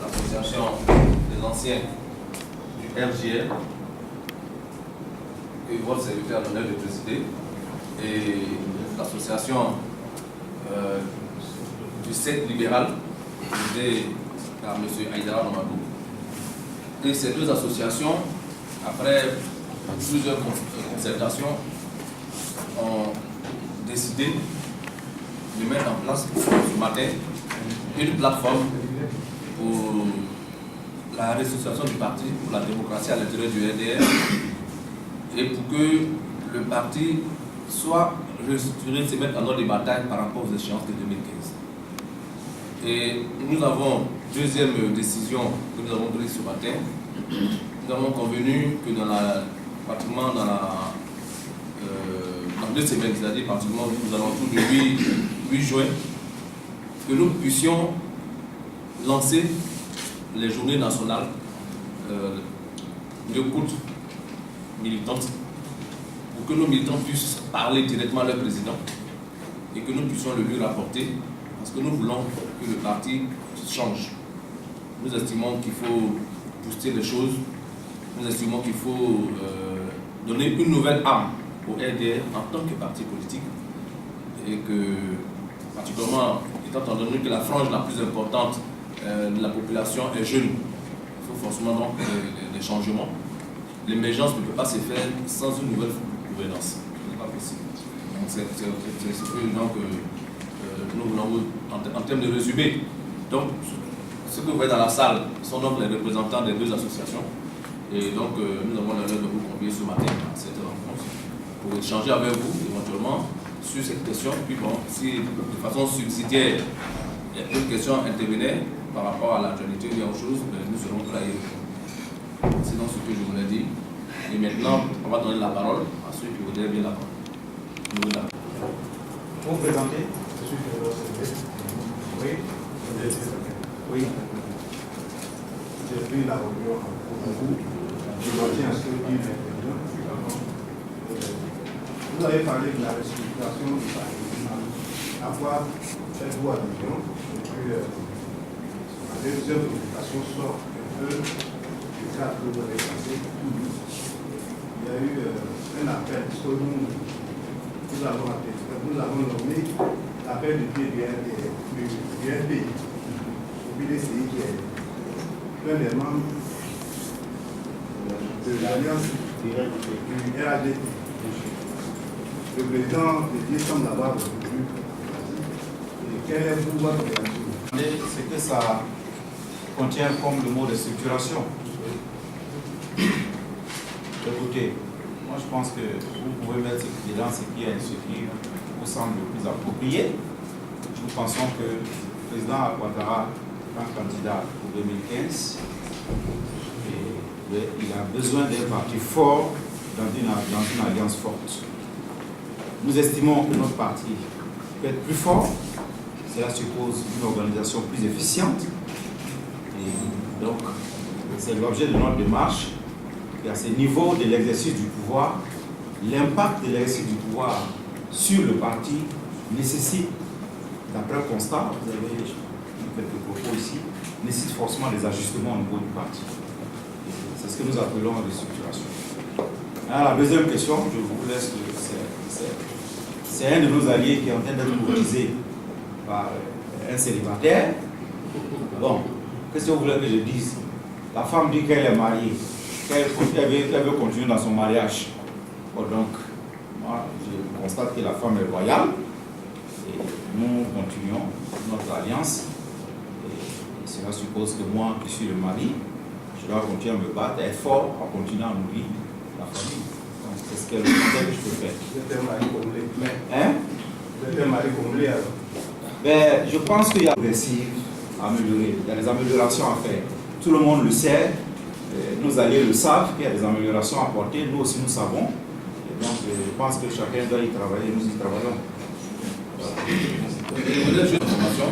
L'association des anciens du RGL, que votre serviteur a l'honneur de présider, et l'association du CET libéral, présidée par M. Aïdara Mamadou. Et ces deux associations, après plusieurs concertations, ont décidé de mettre en place ce matin une plateforme pour la restructuration du parti pour la démocratie à l'intérieur du RDR et pour que le parti soit restructuré, se mette en ordre de bataille par rapport aux échéances de 2015. Et nous avons, deuxième décision que nous avons prise ce matin, nous avons convenu que pratiquement dans 2 semaines, c'est-à-dire pratiquement nous allons tout le 8 juin, que nous puissions lancer les journées nationales d'écoute militante pour que nos militants puissent parler directement à leur président et que nous puissions le lui rapporter parce que nous voulons que le parti change. Nous estimons qu'il faut booster les choses, nous estimons qu'il faut donner une nouvelle âme au RDR en tant que parti politique et que, particulièrement étant donné que la frange la plus importante de la population est jeune, il faut forcément donc des changements. L'émergence ne peut pas se faire sans une nouvelle gouvernance. Ce n'est pas possible. Donc c'est ce que nous voulons en termes de résumé. Donc ce que vous voyez dans la salle sont donc les représentants des deux associations. Et donc nous avons l'honneur de vous convier ce matin à cette rencontre pour échanger avec vous éventuellement sur cette question. Puis bon, si de façon subsidiaire il y a une question intervenait par rapport à l'actualité ou autre chose, nous serons prêts à y répondre. C'est donc ce que je voulais dire. Et maintenant, on va donner la parole à ceux qui voudraient bien la parole. Vous vous présentez? Je suis Fédéral Sénégal. Oui. Oui. J'ai pris la réunion pour vous. Je retiens ce que dit le président. Vous avez parlé de la restructuration du parti. À quoi faites-vous allusion? Et puis, la deuxième préoccupation sort un peu du cadre que vous avez passé. Il y a eu un appel, parce que nous avons nommé l'appel du pied du RDI, au BDCI, qui est l'un des membres de l'Alliance du RADP. Le président de Dieu semble avoir retenu. Quelle est votre réaction? C'est que ça contient comme le mot de structuration. Écoutez, moi je pense que vous pouvez mettre dedans ce qui vous semble le plus approprié. Nous pensons que le président Ouattara est un candidat pour 2015 et il a besoin d'un parti fort dans une alliance forte. Nous estimons que notre parti peut être plus fort. Cela suppose une organisation plus efficiente. Et donc, c'est l'objet de notre démarche. Et à ce niveau de l'exercice du pouvoir, l'impact de l'exercice du pouvoir sur le parti nécessite, d'après le constat, vous avez quelques propos ici, nécessite forcément des ajustements au niveau du parti. C'est ce que nous appelons la restructuration. Alors, la deuxième question, je vous laisse, c'est un de nos alliés qui est en train d'être mobilisé par un célibataire. Bon, qu'est-ce que vous voulez que je dise? La femme dit qu'elle est mariée, qu'elle veut continuer dans son mariage. Bon, donc, moi, je constate que la femme est loyale et nous continuons notre alliance. Et cela suppose que moi, qui suis le mari, je dois continuer à me battre, être fort, en continuant à nourrir la famille. Donc, c'est ce que je peux faire. Vous êtes un mari comblé. Hein? Vous êtes un mari comblé alors? Ben, je pense qu'il y a progressif à améliorer. Il y a des améliorations à faire. Tout le monde le sait. Nos alliés le savent qu'il y a des améliorations à apporter. Nous aussi, nous savons. Et donc, je pense que chacun doit y travailler. Nous y travaillons. Je voudrais juste une information.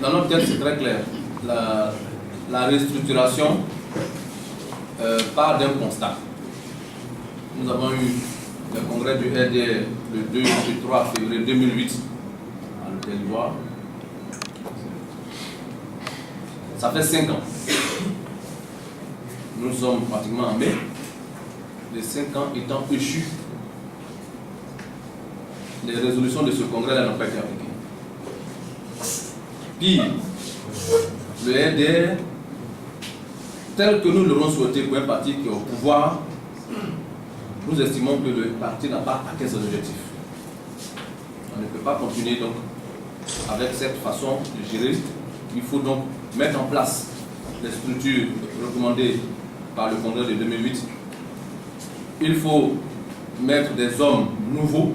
Dans notre tête, c'est très clair. La restructuration part d'un constat. Nous avons eu le congrès du RDR le 2 et 3 février 2008 à l'hôtel Loire. Ça fait 5 ans. Nous sommes pratiquement en mai. Les 5 ans étant échus, les résolutions de ce congrès-là n'ont pas été appliquées. Pire, le RDR, tel que nous l'aurons souhaité pour un parti qui est au pouvoir, nous estimons que le parti n'a pas atteint son objectif. On ne peut pas continuer donc avec cette façon de gérer. Il faut donc mettre en place les structures recommandées par le congrès de 2008. Il faut mettre des hommes nouveaux.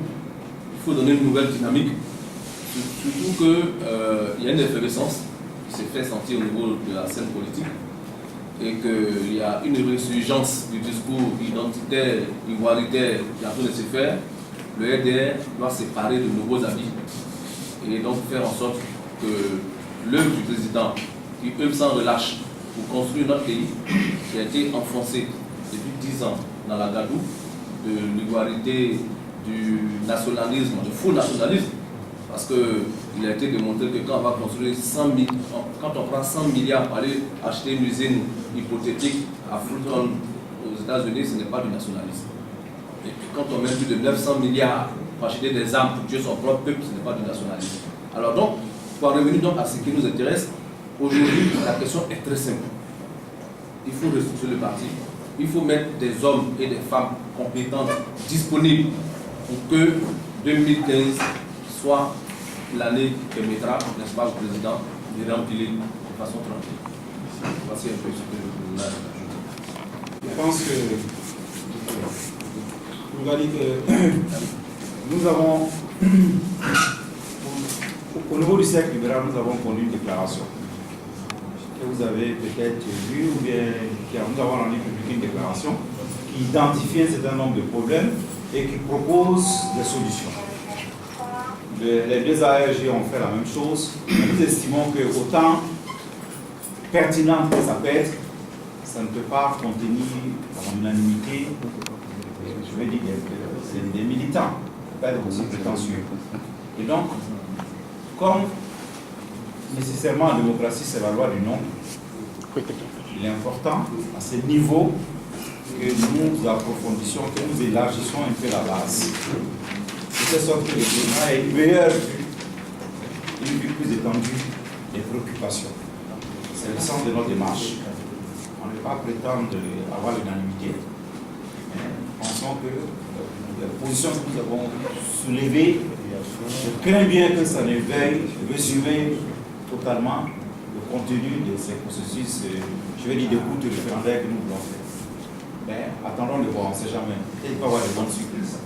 Il faut donner une nouvelle dynamique. Surtout qu'il y a une effervescence qui s'est fait sentir au niveau de la scène politique et qu'il y a une résurgence du discours identitaire, igualitaire qui est en train de se faire. Le RDR doit séparer de nouveaux habits et donc faire en sorte que l'œuvre du président, qui œuvre sans relâche pour construire notre pays, qui a été enfoncé depuis 10 ans dans la gadoue de l'igualité, du nationalisme, du faux nationalisme, parce qu'il a été démontré que quand on va construire 100 000, quand on prend 100 milliards pour aller acheter une usine hypothétique à Fulton aux États-Unis, ce n'est pas du nationalisme. Et puis quand on met plus de 900 milliards pour acheter des armes pour tuer son propre peuple, ce n'est pas du nationalisme. Alors donc, pour en revenir donc à ce qui nous intéresse, aujourd'hui, la question est très simple. Il faut restructurer le parti. Il faut mettre des hommes et des femmes compétentes, disponibles, pour que 2015 soit l'année qui permettra, n'est-ce pas, au président de remplir de façon tranquille. Voici un peu ce que je voulais ajouter. Je pense que nous avons, au niveau du cercle libéral, nous avons conduit une déclaration que vous avez peut-être vue, ou bien nous avons rendu publique une déclaration qui identifie un certain nombre de problèmes et qui propose des solutions. Les deux ARG ont fait la même chose. Nous estimons que autant pertinent que ça peut être, ça ne peut pas contenir en unanimité, je vais dire, des militants, pas être aussi prétentieux. Et donc, comme nécessairement en démocratie, c'est la loi du nombre, il est important à ce niveau que nous approfondissions, que nous élargissions un peu la base. De telle sorte que le président ait une meilleure vue, une vue plus étendue des préoccupations. C'est le sens de notre démarche. On ne peut pas prétendre avoir l'unanimité. Nous pensons que la position que nous avons soulevée, je crains bien que ça ne veuille résumer totalement le contenu de ces processus, je vais dire, d'écoute référendaire que nous voulons faire. Mais attendons de voir, on ne sait jamais. Peut-être qu'il va y avoir de bonnes surprises.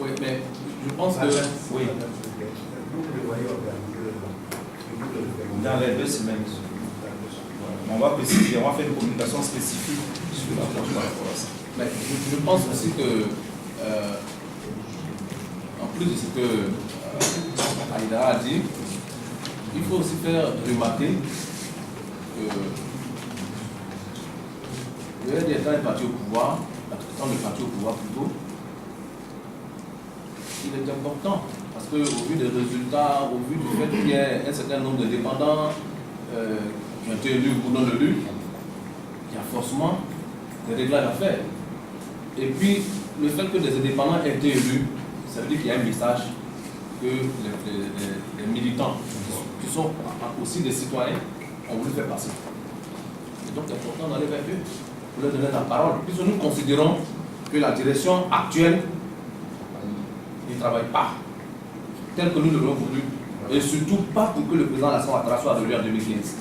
Oui, mais je pense que... Oui. Dans les 2 semaines. On va préciser, on va faire une communication spécifique sur l'approche par rapport à ça. Mais je pense aussi que, en plus de ce que Aïda a dit, il faut aussi faire remarquer que le RDR étant un parti au pouvoir, étant le parti au pouvoir plutôt, il est important parce qu'au vu des résultats, au vu du fait qu'il y ait un certain nombre de dépendants qui ont été élus ou non élus, il y a forcément des réglages à faire. Et puis, le fait que des indépendants aient été élus, ça veut dire qu'il y a un message que les militants, qui sont aussi des citoyens, ont voulu faire passer. Et donc, il est important d'aller vers eux pour leur donner la parole. Puisque nous considérons que la direction actuelle ne travaille pas tel que nous l'aurions voulu. Et surtout pas pour que le président Alassane Ouattara soit élu en 2015.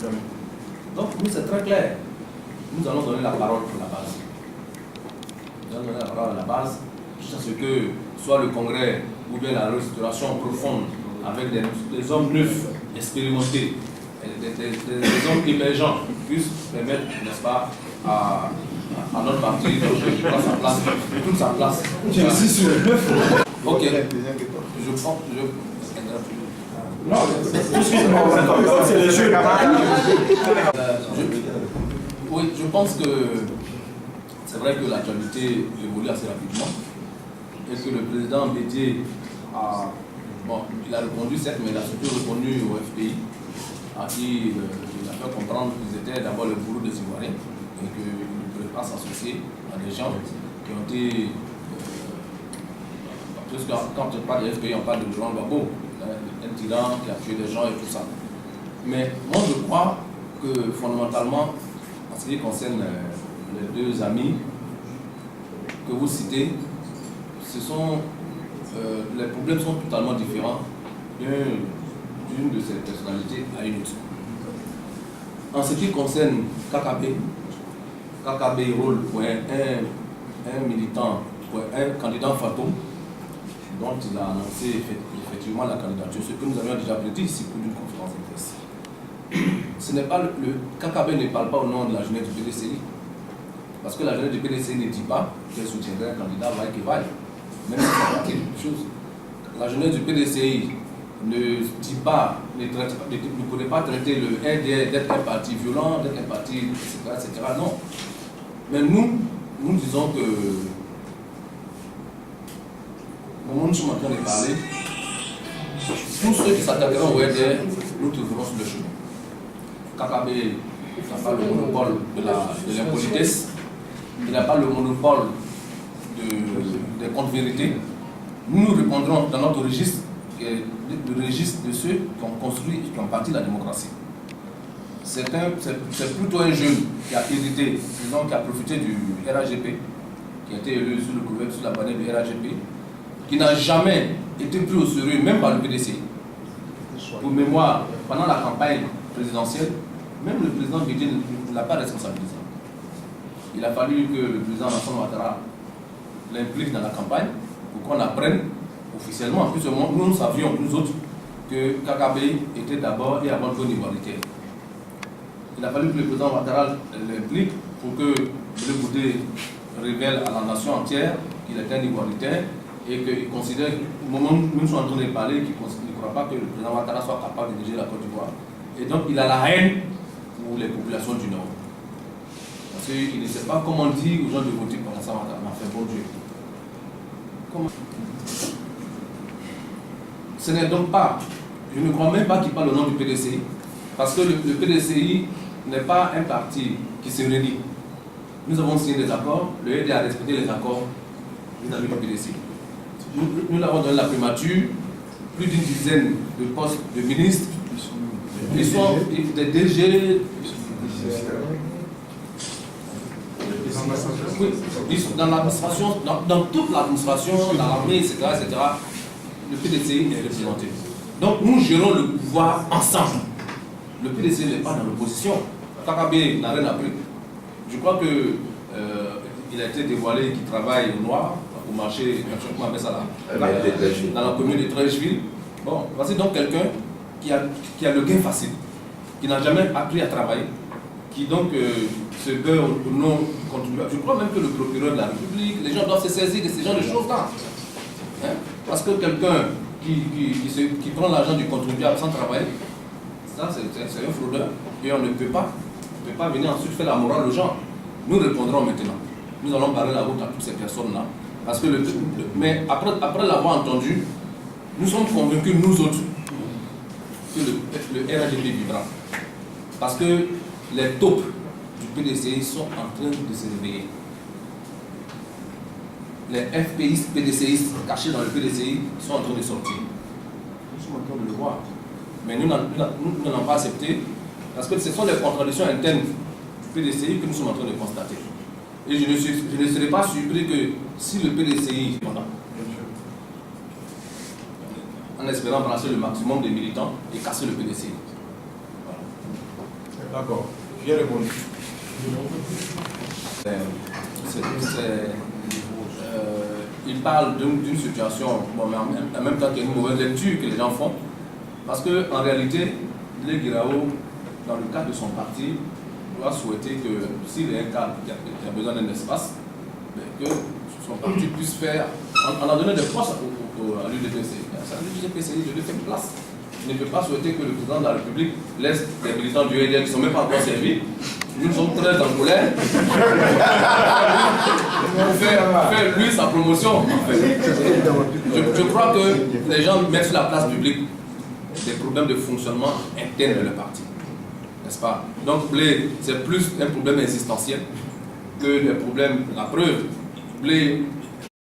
Donc, nous, c'est très clair. Nous allons donner la parole pour la base. Nous allons donner la parole à la base, jusqu'à ce que soit le congrès ou bien la restauration profonde avec des hommes neufs, expérimentés, des hommes émergents puissent permettre, n'est-ce pas, à notre parti de prendre sa place, de toute sa place. J'insiste sur le neuf. Ok. Je prends. Non, c'est le jeu. Oui, je pense que c'est vrai que l'actualité évolue assez rapidement et que le président Bédié a, bon, il a répondu certes, mais il a surtout répondu au FPI à qui il a fait comprendre qu'ils étaient d'abord le bourreau des Ivoiriens et qu'ils ne pouvaient pas s'associer à des gens qui ont été... parce que quand on parle de FPI, on parle de Laurent Gbagbo, un tyran qui a tué des gens et tout ça. Mais moi je crois que fondamentalement, en ce qui concerne les deux amis que vous citez, les problèmes sont totalement différents d'une de ces personnalités à une autre. En ce qui concerne Kakabe rôle pour un militant, pour un candidat fantôme dont il a annoncé effectivement la candidature, ce que nous avions déjà prédit ici pour une conférence de presse. Ce n'est pas le Kakabe ne parle pas au nom de la jeunesse du PDCI, parce que la jeunesse du PDCI ne dit pas qu'elle soutiendrait un candidat vaille qui vaille, même si c'est pas quelque chose. La jeunesse du PDCI ne dit pas, ne pourrait pas traiter le RDR d'être un parti violent, d'être un parti, etc. Non. Mais nous disons que au moment où nous sommes en train de parler, tous ceux qui s'attaqueront au RDR, nous trouverons sur le chemin. Kakabe n'a pas le monopole de l'impolitesse, il n'a pas le monopole des contre-vérités. Nous répondrons dans notre registre, le registre de ceux qui ont construit et qui ont bâti la démocratie. C'est plutôt un jeune qui a hérité, disons, qui a profité du RAGP, qui a été élu sous le gouvernement, sous la bannière du RAGP, qui n'a jamais été pris au sérieux, même par le PDCI. Pour mémoire, pendant la campagne présidentielle, même le président Bédié ne l'a pas responsabilisé. Il a fallu que le président Alassane Ouattara l'implique dans la campagne pour qu'on apprenne officiellement. En plus, nous savions, nous autres, que Kakabe était d'abord et avant tout un Ivoirien. Il a fallu que le président Ouattara l'implique pour que le Boudé révèle à la nation entière qu'il était un Ivoirien et qu'il considère, au moment où nous sommes en train de parler, qu'il ne croit pas que le président Ouattara soit capable de diriger la Côte d'Ivoire. Et donc, il a la haine pour les populations du Nord. Parce qu'il ne sait pas comment dire aux gens de voter pour Alassane Ouattara. Mais enfin, bon Dieu. Comment... Ce n'est donc pas, je ne crois même pas qu'il parle au nom du PDCI, parce que le PDCI n'est pas un parti qui se réunit. Nous avons signé des accords, le RD a respecté les accords vis-à-vis du PDCI. Nous l'avons donné la primature, plus d'une dizaine de postes de ministres, ils sont des DG, oui, dans l'administration, dans toute l'administration, dans l'armée, etc., le PDCI est représenté. Donc nous gérons le pouvoir ensemble. Le PDCI n'est pas dans l'opposition. Kakabe n'a rien appris. Je crois que il a été dévoilé qu'il travaille au noir au marché, comment on appelle ça là, dans la commune de Trècheville. Bon, voici donc quelqu'un qui a le gain facile, qui n'a jamais appris à travailler, qui donc se beurre au nom du contribuable. Je crois même que le procureur de la République, les gens doivent se saisir de ce genre de choses-là. Hein? Parce que quelqu'un qui prend l'argent du contribuable sans travailler, ça c'est un fraudeur. Et on ne peut pas venir ensuite faire la morale aux gens. Nous répondrons maintenant. Nous allons parler la route à toutes ces personnes-là. Parce que mais après l'avoir entendu, nous sommes convaincus, nous autres, que le RAGP vivra. Parce que les taupes du PDCI sont en train de se réveiller. Les FPI, PDCI cachés dans le PDCI sont en train de sortir. Nous sommes en train de le voir. Mais nous n'avons pas accepté, parce que ce sont les contradictions internes du PDCI que nous sommes en train de constater. Et je ne serais pas surpris que si le PDCI, en espérant brasser le maximum des militants et casser le PDCI. Voilà. D'accord. J'ai répondu. Il parle d'une situation, bon, mais en même temps qu'il y a une mauvaise lecture que les gens font, parce qu'en réalité, le Guiraou, dans le cadre de son parti, doit souhaiter que s'il est un cadre qui a besoin d'un espace, que son parti puisse faire. On a donné des postes à l'UDPCI. L'UDPCI de faire place. Il ne peut pas souhaiter que le président de la République laisse des militants du RDR qui ne sont même pas encore servis. Nous sommes très en colère. Pour faire lui sa promotion. En fait. Je crois que les gens mettent sur la place publique des problèmes de fonctionnement interne de le parti. N'est-ce pas? Donc Blé, c'est plus un problème existentiel que les problèmes, la preuve. Blé